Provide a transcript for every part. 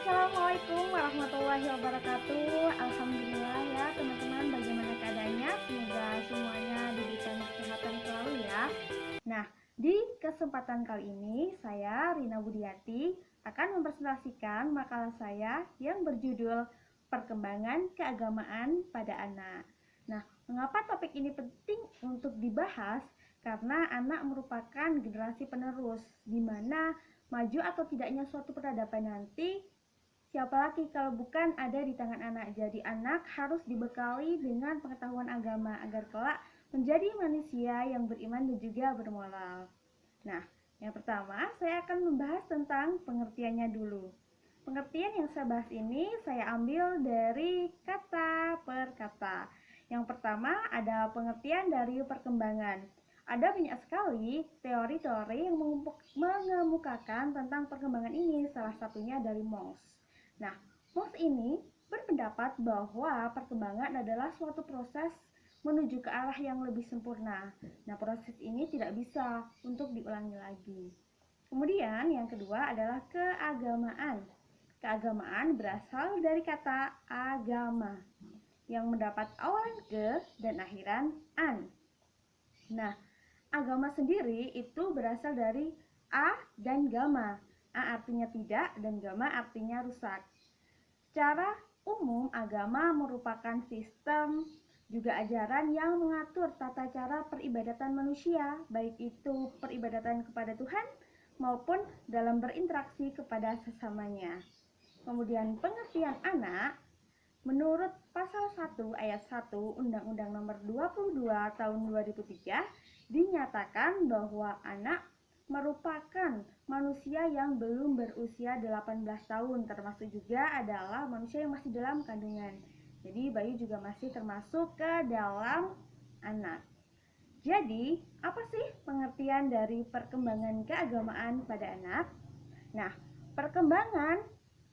Assalamualaikum warahmatullahi wabarakatuh. Alhamdulillah ya teman-teman, bagaimana keadaannya? Semoga semuanya diberikan kesehatan selalu ya. Nah, di kesempatan kali ini saya Rina Budiati akan mempresentasikan makalah saya yang berjudul Perkembangan Keagamaan pada Anak. Nah, mengapa topik ini penting untuk dibahas? Karena anak merupakan generasi penerus, di mana maju atau tidaknya suatu peradaban nanti, siapa lagi kalau bukan ada di tangan anak. Jadi anak harus dibekali dengan pengetahuan agama agar kelak menjadi manusia yang beriman dan juga bermoral. Nah, yang pertama saya akan membahas tentang pengertiannya dulu. Pengertian yang saya bahas ini saya ambil dari kata per kata. Yang pertama ada pengertian dari perkembangan. Ada banyak sekali teori-teori yang mengemukakan tentang perkembangan ini, salah satunya dari Moss. Nah, Moss ini berpendapat bahwa perkembangan adalah suatu proses menuju ke arah yang lebih sempurna. Nah, proses ini tidak bisa untuk diulangi lagi. Kemudian yang kedua adalah keagamaan. Keagamaan berasal dari kata agama yang mendapat awalan ke dan akhiran an. Nah, agama sendiri itu berasal dari a dan gama. A artinya tidak dan gama artinya rusak. Secara umum, agama merupakan sistem juga ajaran yang mengatur tata cara peribadatan manusia, baik itu peribadatan kepada Tuhan maupun dalam berinteraksi kepada sesamanya. Kemudian pengertian anak, menurut pasal 1 ayat 1 Undang-Undang Nomor 22 Tahun 2003 dinyatakan bahwa anak merupakan manusia yang belum berusia 18 tahun, termasuk juga adalah manusia yang masih dalam kandungan. Jadi bayi juga masih termasuk ke dalam anak. Jadi, apa sih pengertian dari perkembangan keagamaan pada anak? Nah, perkembangan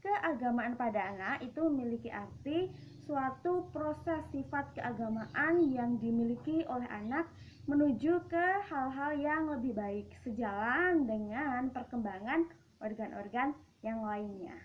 keagamaan pada anak itu memiliki arti suatu proses sifat keagamaan yang dimiliki oleh anak menuju ke hal-hal yang lebih baik sejalan dengan perkembangan organ-organ yang lainnya.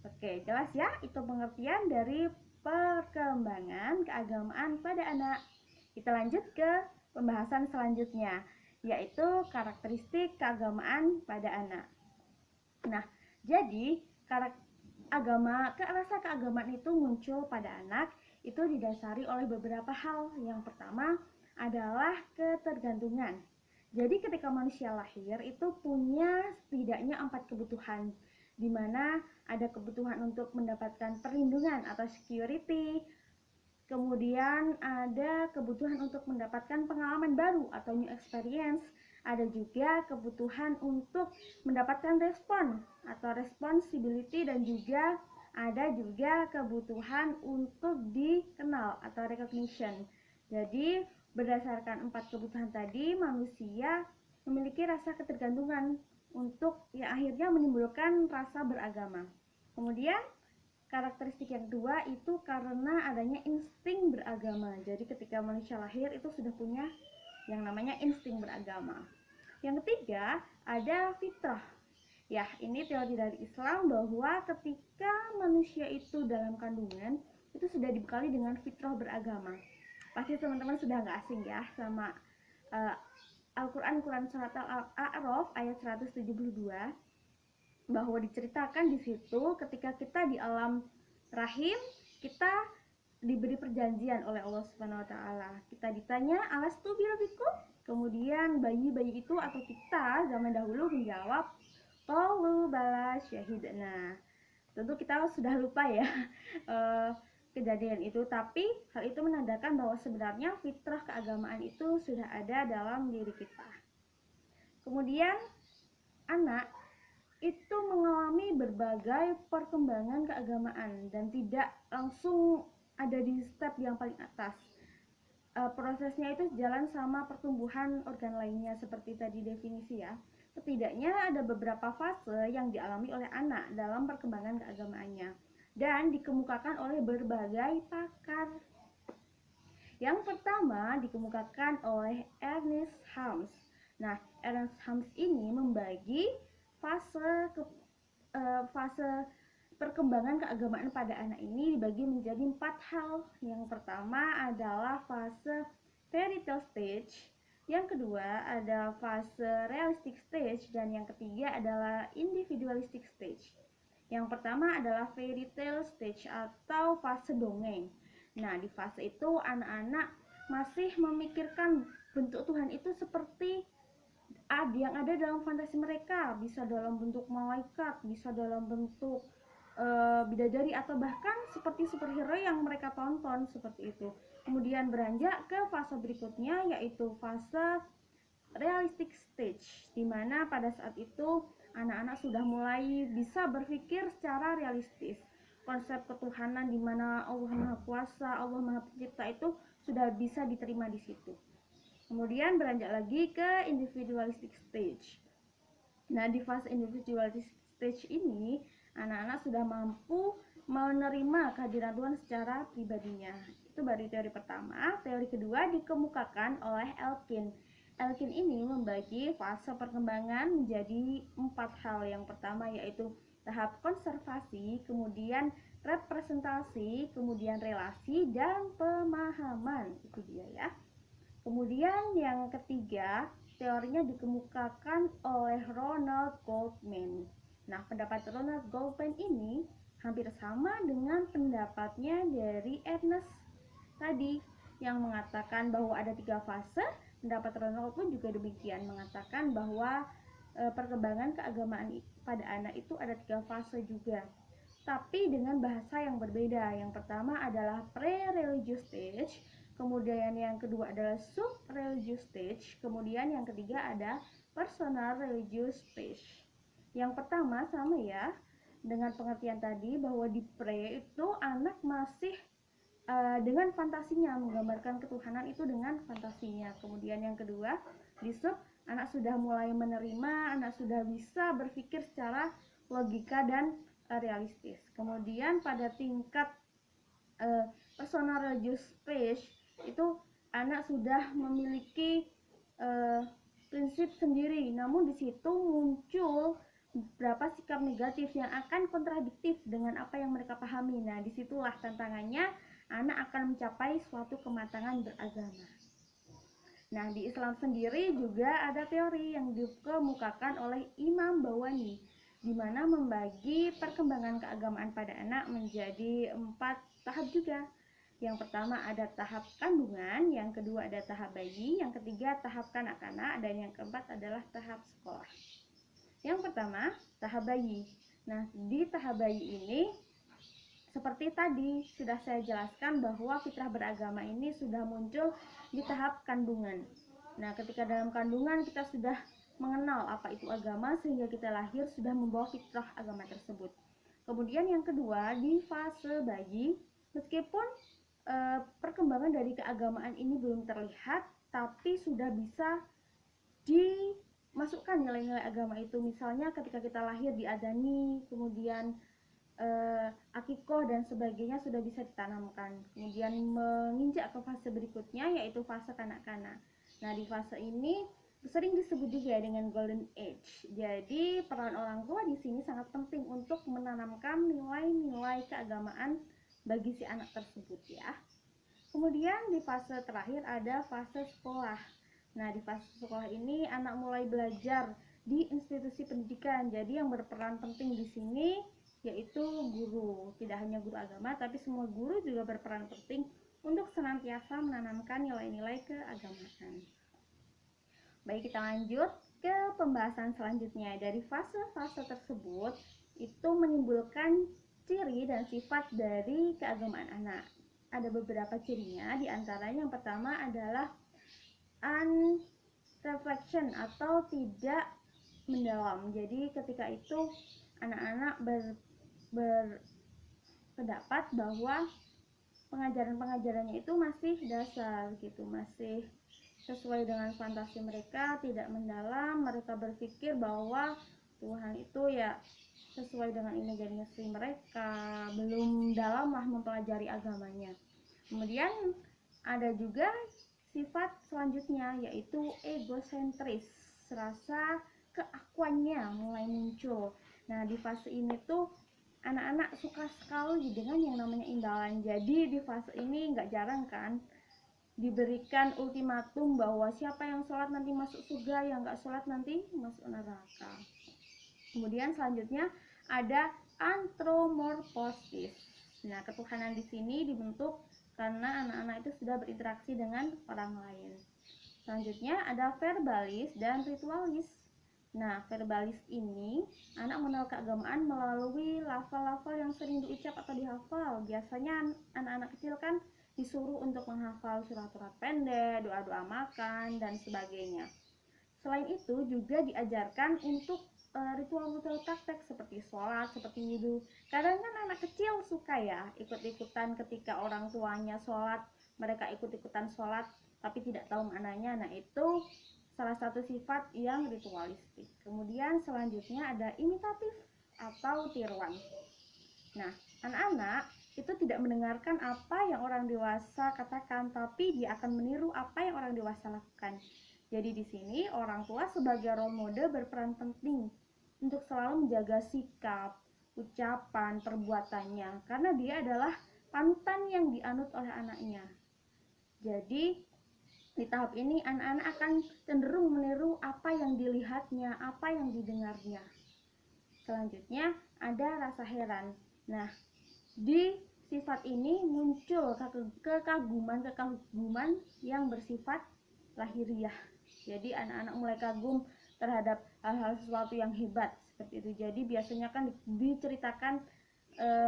Oke, jelas ya, itu pengertian dari perkembangan keagamaan pada anak. Kita lanjut ke pembahasan selanjutnya, yaitu karakteristik keagamaan pada anak. Nah, jadi rasa keagamaan itu muncul pada anak itu didasari oleh beberapa hal. Yang pertama adalah ketergantungan. Jadi ketika manusia lahir itu punya setidaknya 4 kebutuhan, di mana ada kebutuhan untuk mendapatkan perlindungan atau security, kemudian ada kebutuhan untuk mendapatkan pengalaman baru atau new experience, ada juga kebutuhan untuk mendapatkan respon atau responsibility, dan juga ada juga kebutuhan untuk dikenal atau recognition. Jadi berdasarkan 4 kebutuhan tadi, manusia memiliki rasa ketergantungan untuk yang akhirnya menimbulkan rasa beragama. Kemudian karakteristik yang kedua itu karena adanya insting beragama. Jadi ketika manusia lahir itu sudah punya yang namanya insting beragama. Yang ketiga ada fitrah. Ya, ini teori dari Islam bahwa ketika manusia itu dalam kandungan itu sudah dibekali dengan fitrah beragama. Pasti teman-teman sudah nggak asing ya sama Al-Quran, Quran Surat Al-A'raf ayat 172, bahwa diceritakan di situ ketika kita di alam rahim kita diberi perjanjian oleh Allah Subhanahu wa taala. Kita ditanya, "Alastu birabbikum?" Kemudian bayi-bayi itu atau kita zaman dahulu menjawab, "Qalu bala syahidna." Tentu kita sudah lupa ya kejadian itu, tapi hal itu menandakan bahwa sebenarnya fitrah keagamaan itu sudah ada dalam diri kita. Kemudian anak itu mengalami berbagai perkembangan keagamaan dan tidak langsung ada di step yang paling atas. Prosesnya itu jalan sama pertumbuhan organ lainnya seperti tadi definisi ya. Setidaknya ada beberapa fase yang dialami oleh anak dalam perkembangan keagamaannya dan dikemukakan oleh berbagai pakar. Yang pertama dikemukakan oleh Ernest Harms. Nah, Ernest Harms ini membagi fase perkembangan keagamaan pada anak ini dibagi menjadi 4 hal. Yang pertama adalah fase fairy tale stage, yang kedua ada fase realistic stage, dan yang ketiga adalah individualistic stage. Yang pertama adalah fairy tale stage atau fase dongeng. Nah, di fase itu anak-anak masih memikirkan bentuk Tuhan itu seperti yang ada dalam fantasi mereka, bisa dalam bentuk malaikat, bisa dalam bentuk bidadari, atau bahkan seperti superhero yang mereka tonton seperti itu. Kemudian beranjak ke fase berikutnya, yaitu fase realistic stage, di mana pada saat itu anak-anak sudah mulai bisa berpikir secara realistis. Konsep ketuhanan di mana Allah Maha Kuasa, Allah Maha Pencipta itu sudah bisa diterima di situ. Kemudian beranjak lagi ke individualistic stage. Nah, di fase individualistic stage ini anak-anak sudah mampu menerima kehadiran Tuhan secara pribadinya. Itu baru teori pertama. Teori kedua dikemukakan oleh Elkin. Elkin ini membagi fase perkembangan menjadi 4 hal. Yang pertama yaitu tahap konservasi, kemudian representasi, kemudian relasi, dan pemahaman. Itu dia ya. Kemudian yang ketiga, teorinya dikemukakan oleh Ronald Goldman. Nah, pendapat Ronald Goldman ini hampir sama dengan pendapatnya dari Ernest tadi yang mengatakan bahwa ada 3 fase. Pendapat Ronald pun juga demikian, mengatakan bahwa perkembangan keagamaan pada anak itu ada 3 fase juga, tapi dengan bahasa yang berbeda. Yang pertama adalah pre-religious stage, kemudian yang kedua adalah sub-religious stage, kemudian yang ketiga ada personal religious stage. Yang pertama sama ya, dengan pengertian tadi bahwa di pre itu anak masih dengan fantasinya, menggambarkan ketuhanan itu dengan fantasinya. Kemudian yang kedua, di sub, anak sudah mulai menerima, anak sudah bisa berpikir secara logika dan realistis. Kemudian pada tingkat personal religious stage itu anak sudah memiliki prinsip sendiri, namun di situ muncul beberapa sikap negatif yang akan kontradiktif dengan apa yang mereka pahami. Nah, disitulah tantangannya, anak akan mencapai suatu kematangan beragama. Nah, di Islam sendiri juga ada teori yang dikemukakan oleh Imam Bawani, di mana membagi perkembangan keagamaan pada anak menjadi 4 tahap juga. Yang pertama ada tahap kandungan, yang kedua ada tahap bayi, yang ketiga tahap kanak-kanak, dan yang keempat adalah tahap sekolah. Yang pertama, tahap bayi. Nah, di tahap bayi ini seperti tadi sudah saya jelaskan bahwa fitrah beragama ini sudah muncul di tahap kandungan. Nah, ketika dalam kandungan kita sudah mengenal apa itu agama, sehingga kita lahir sudah membawa fitrah agama tersebut. Kemudian yang kedua, di fase bayi, meskipun perkembangan dari keagamaan ini belum terlihat, tapi sudah bisa dimasukkan nilai-nilai agama itu. Misalnya ketika kita lahir diadani, kemudian akikoh dan sebagainya sudah bisa ditanamkan. Kemudian menginjak ke fase berikutnya, yaitu fase kanak-kanak. Nah, di fase ini sering disebut juga dengan golden age. Jadi peran orang tua di sini sangat penting untuk menanamkan nilai-nilai keagamaan bagi si anak tersebut ya. Kemudian di fase terakhir ada fase sekolah. Nah, di fase sekolah ini anak mulai belajar di institusi pendidikan. Jadi yang berperan penting di sini yaitu guru. Tidak hanya guru agama, tapi semua guru juga berperan penting untuk senantiasa menanamkan nilai-nilai keagamaan. Baik, kita lanjut ke pembahasan selanjutnya. Dari fase-fase tersebut itu menimbulkan ciri dan sifat dari keagamaan anak. Ada beberapa cirinya, diantaranya yang pertama adalah unreflection atau tidak mendalam. Jadi ketika itu anak-anak berpendapat bahwa pengajaran-pengajarannya itu masih dasar gitu, masih sesuai dengan fantasi mereka, tidak mendalam. Mereka berpikir bahwa Tuhan itu ya sesuai dengan imajinasi mereka, belum dalam lah mempelajari agamanya. Kemudian ada juga sifat selanjutnya yaitu egosentris, rasa keakuannya mulai muncul. Nah, di fase ini tuh anak-anak suka sekali dengan yang namanya imbalan. Jadi di fase ini nggak jarang kan diberikan ultimatum bahwa siapa yang sholat nanti masuk surga, yang nggak sholat nanti masuk neraka. Kemudian selanjutnya ada anthropomorphosis. Nah, ketuhanan di sini dibentuk karena anak-anak itu sudah berinteraksi dengan orang lain. Selanjutnya ada verbalis dan ritualis. Nah, verbalis ini anak mengenal keagamaan melalui lafal-lafal yang sering diucap atau dihafal. Biasanya anak-anak kecil kan disuruh untuk menghafal surat-surat pendek, doa-doa makan, dan sebagainya. Selain itu juga diajarkan untuk ritual-ritual praktek seperti sholat, seperti wudhu. Kadang kan anak kecil suka ya ikut-ikutan ketika orang tuanya sholat, mereka ikut-ikutan sholat tapi tidak tahu maknanya. Nah, itu salah satu sifat yang ritualistik. Kemudian selanjutnya ada imitatif atau tiruan. Nah, anak-anak itu tidak mendengarkan apa yang orang dewasa katakan, tapi dia akan meniru apa yang orang dewasa lakukan. Jadi di sini orang tua sebagai role model berperan penting untuk selalu menjaga sikap, ucapan, perbuatannya, karena dia adalah panutan yang dianut oleh anaknya. Jadi di tahap ini anak-anak akan cenderung meniru apa yang dilihatnya, apa yang didengarnya. Selanjutnya ada rasa heran. Nah, di sifat ini muncul kekaguman yang bersifat lahiriah. Jadi anak-anak mulai kagum terhadap hal-hal sesuatu yang hebat seperti itu. Jadi biasanya kan diceritakan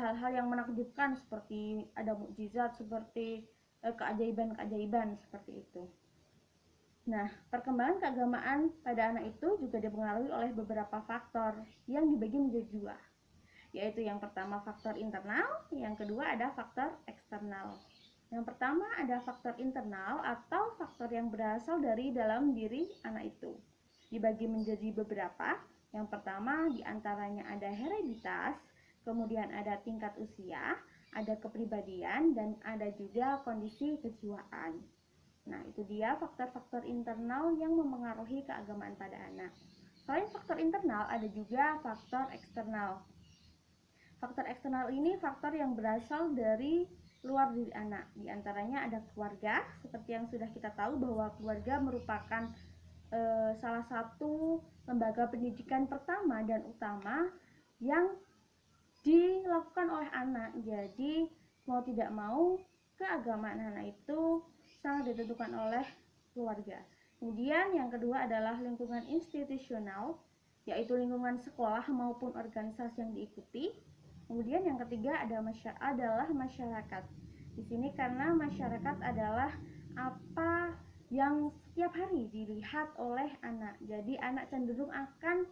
hal-hal yang menakjubkan seperti ada mukjizat, seperti keajaiban-keajaiban seperti itu. Nah, perkembangan keagamaan pada anak itu juga dipengaruhi oleh beberapa faktor yang dibagi menjadi dua, yaitu yang pertama faktor internal, yang kedua ada faktor eksternal. Yang pertama ada faktor internal atau faktor yang berasal dari dalam diri anak itu. Dibagi menjadi beberapa. Yang pertama diantaranya ada hereditas, kemudian ada tingkat usia, ada kepribadian, dan ada juga kondisi kejiwaan. Nah, itu dia faktor-faktor internal yang mempengaruhi keagamaan pada anak. Selain faktor internal, ada juga faktor eksternal. Faktor eksternal ini faktor yang berasal dari luar diri anak. Di antaranya ada keluarga, seperti yang sudah kita tahu bahwa keluarga merupakan salah satu lembaga pendidikan pertama dan utama yang dilakukan oleh anak. Jadi mau tidak mau keagamaan anak itu sangat ditentukan oleh keluarga. Kemudian yang kedua adalah lingkungan institusional, yaitu lingkungan sekolah maupun organisasi yang diikuti. Kemudian yang ketiga adalah masyarakat. Di sini karena masyarakat adalah apa yang setiap hari dilihat oleh anak. Jadi anak cenderung akan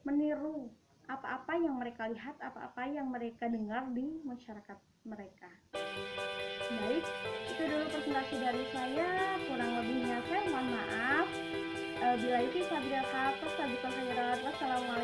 meniru apa-apa yang mereka lihat, apa-apa yang mereka dengar di masyarakat mereka. Baik, itu dulu presentasi dari saya. Kurang lebihnya saya mohon maaf. Bila itu sahabat khairat, wassalamualaikum.